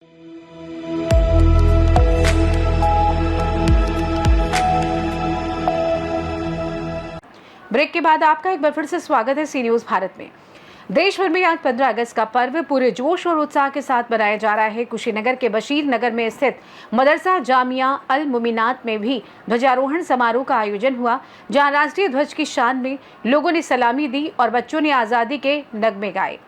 Break के बाद आपका एक बार फिर से स्वागत है सी न्यूज़ भारत में। देश भर में आज 15 अगस्त का पर्व पूरे जोश और उत्साह के साथ मनाया जा रहा है। कुशीनगर के बशीर नगर में स्थित मदरसा जामिया अल मुमिनात में भी ध्वजारोहण समारोह का आयोजन हुआ, जहां राष्ट्रीय ध्वज की शान में लोगों ने सलामी दी और बच्चों ने आज़ादी के नगमे गाए।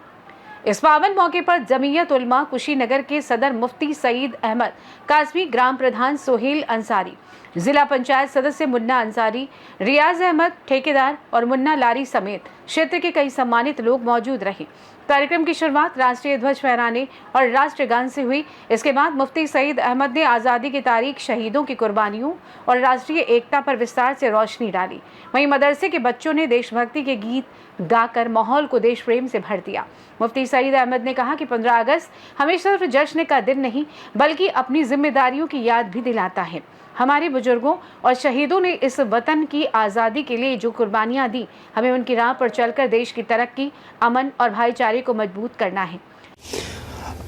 इस पावन मौके पर जमीयत उलमा कुशीनगर के सदर मुफ्ती सईद अहमद कासमी, ग्राम प्रधान सोहेल अंसारी, जिला पंचायत सदस्य मुन्ना अंसारी, रियाज अहमद ठेकेदार और मुन्ना लारी समेत क्षेत्र के कई सम्मानित लोग मौजूद रहे। कार्यक्रम की शुरुआत राष्ट्रीय ध्वज फहराने और राष्ट्रगान से हुई। इसके बाद मुफ्ती सईद अहमद ने आज़ादी की तारीख, शहीदों की कुर्बानियों और राष्ट्रीय एकता पर विस्तार से रोशनी डाली। वहीं मदरसे के बच्चों ने देशभक्ति के गीत गाकर माहौल को देश प्रेम से भर दिया। मुफ्ती सईद अहमद ने कहा कि 15 अगस्त हमें सिर्फ जश्न का दिन नहीं बल्कि अपनी जिम्मेदारियों की याद भी दिलाता है। हमारे बुजुर्गों और शहीदों ने इस वतन की आज़ादी के लिए जो कुर्बानियां दी, हमें उनकी राह पर चलकर देश की तरक्की, अमन और भाईचारे को मजबूत करना है।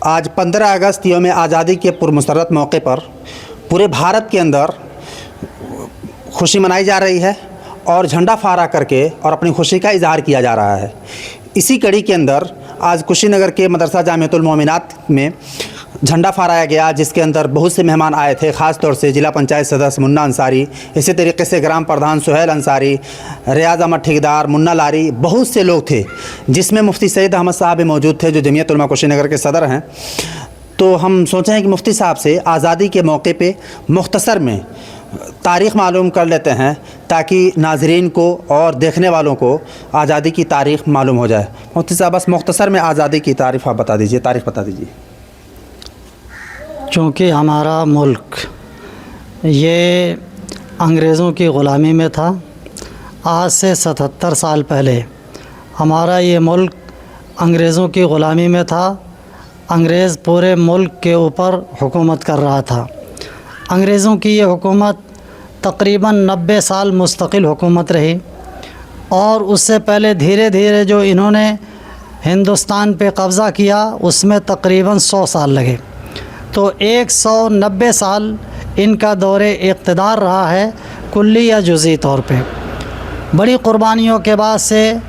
आज 15 अगस्त यौम आज़ादी के पुरमसरत मौके पर पूरे भारत के अंदर खुशी मनाई जा रही है और झंडा फहरा करके और अपनी खुशी का इजहार किया जा रहा है। इसी कड़ी के अंदर आज कुशीनगर के मदरसा जामियतुल मोमिनात में झंडा फहराया गया, जिसके अंदर बहुत से मेहमान आए थे, ख़ास तौर से जिला पंचायत सदस्य मुन्ना अंसारी, इसी तरीके से ग्राम प्रधान सोहेल अंसारी, रियाज अहमद ठेकेदार, मुन्ना लारी, बहुत से लोग थे, जिसमें मुफ्ती सईद अहमद साहब भी मौजूद थे जो जमीयत उलमा कुशीनगर के सदर हैं। तो हम सोचे हैं कि मुफ्ती साहब से आज़ादी के मौके पे मुख्तसर में तारीख़ मालूम कर लेते हैं, ताकि नाज़रीन को और देखने वालों को आज़ादी की तारीख़ मालूम हो जाए। मुफ्ती साहब बस मुख्तसर में आज़ादी की तारीफ़ आप बता दीजिए, तारीख़ बता दीजिए। चूँकि हमारा मुल्क ये अंग्रेज़ों की ग़ुलामी में था, आज से 77 साल पहले हमारा ये मुल्क अंग्रेज़ों की ग़ुलामी में था। अंग्रेज़ पूरे मुल्क के ऊपर हुकूमत कर रहा था। अंग्रेज़ों की ये हुकूमत तकरीबन 90 साल मुस्तकिल हुकूमत रही और उससे पहले धीरे धीरे जो इन्होंने हिंदुस्तान पे कब्ज़ा किया उसमें तकरीबन 100 साल लगे। तो 190 साल इनका दौरे इक़्तिदार रहा है कुल्ली या जुज़ी तौर पे। बड़ी क़ुरबानियों के बाद से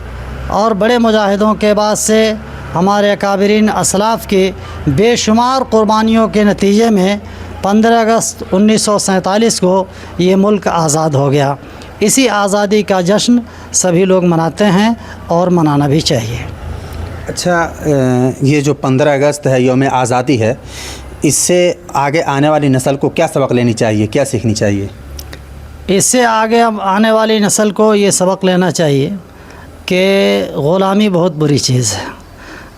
और बड़े मुजाहिदों के बाद से हमारे अकाबरीन असलाफ़ की बेशुमार क़ुरबानियों के नतीजे में 15 अगस्त 1947 को ये मुल्क आज़ाद हो गया। इसी आज़ादी का जश्न सभी लोग मनाते हैं और मनाना भी चाहिए। अच्छा, ये जो 15 अगस्त है, यौम आज़ादी है, इससे आगे आने वाली नस्ल को क्या सबक लेनी चाहिए, क्या सीखनी चाहिए? इससे आगे आने वाली नस्ल को ये सबक लेना चाहिए कि ग़ुलामी बहुत बुरी चीज़ है।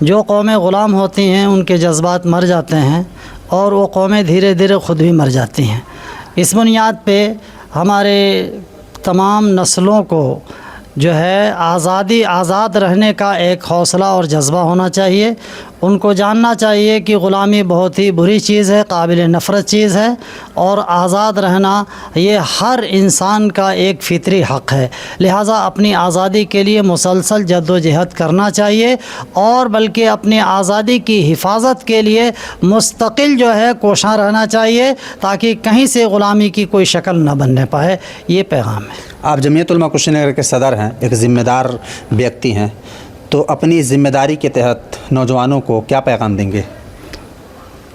जो कौमें ग़ुलाम होती हैं उनके जज्बात मर जाते हैं और वो कौमें धीरे धीरे ख़ुद भी मर जाती हैं। इस बुनियाद पे हमारे तमाम नस्लों को जो है आज़ाद रहने का एक हौसला और जज्बा होना चाहिए। उनको जानना चाहिए कि ग़ुलामी बहुत ही बुरी चीज़ है, काबिल नफ़रत चीज़ है और आज़ाद रहना ये हर इंसान का एक फ़ितरी हक़ है। लिहाजा अपनी आज़ादी के लिए मुसलसल जद्दोजहद करना चाहिए और बल्कि अपनी आज़ादी की हिफाजत के लिए मुस्तकिल जो है कोशां रहना चाहिए, ताकि कहीं से ग़ुलामी की कोई शक्ल न बनने पाए। ये पैगाम है। आप जमीयत उलमा कुशीनगर के सदर हैं, एक ज़िम्मेदार व्यक्ति हैं, तो अपनी ज़िम्मेदारी के तहत नौजवानों को क्या पैगाम देंगे?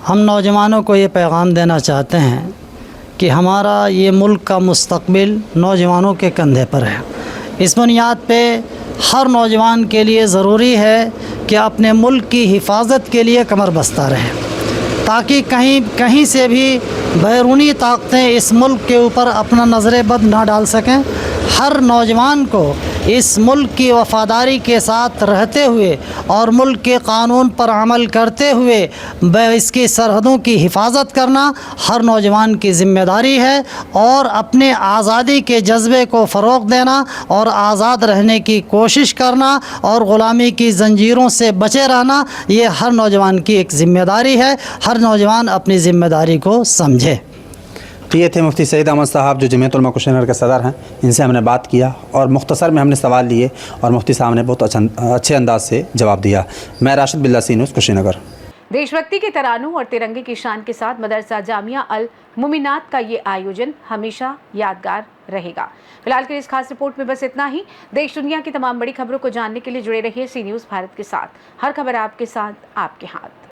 हम नौजवानों को ये पैगाम देना चाहते हैं कि हमारा ये मुल्क का मुस्तक़बिल नौजवानों के कंधे पर है। इस बुनियाद पे हर नौजवान के लिए ज़रूरी है कि अपने मुल्क की हिफाजत के लिए कमर बस्ता रहें, ताकि कहीं से भी बैरूनी ताकतें इस मुल्क के ऊपर अपना नज़र बद ना डाल सकें। हर नौजवान को इस मुल्क की वफ़ादारी के साथ रहते हुए और मुल्क के क़ानून पर अमल करते हुए इसकी सरहदों की हिफाजत करना हर नौजवान की ज़िम्मेदारी है और अपने आज़ादी के जज्बे को फ़रोग़ देना और आज़ाद रहने की कोशिश करना और ग़ुलामी की ज़ंजीरों से बचे रहना, ये हर नौजवान की एक ज़िम्मेदारी है। हर नौजवान अपनी ज़िम्मेदारी को समझे। तो ये थे मुफ्ती सईद अहमद साहब जो जमीयत उलमा कुशीनगर के सदर हैं। इनसे हमने बात किया और मुख्तसर में हमने सवाल लिए और मुफ्ती साहब ने बहुत अच्छे अंदाज से जवाब दिया। मैं राशिद बिल्ला, सी न्यूज़ कुशीनगर। देशभक्ति के तरानों और तिरंगे की शान के साथ मदरसा जामिया अल मुमिनात का ये आयोजन हमेशा यादगार रहेगा। फिलहाल के इस खास रिपोर्ट में बस इतना ही। देश दुनिया की तमाम बड़ी खबरों को जानने के लिए जुड़े रहिए सी न्यूज़ भारत के साथ। हर खबर आपके साथ, आपके हाथ।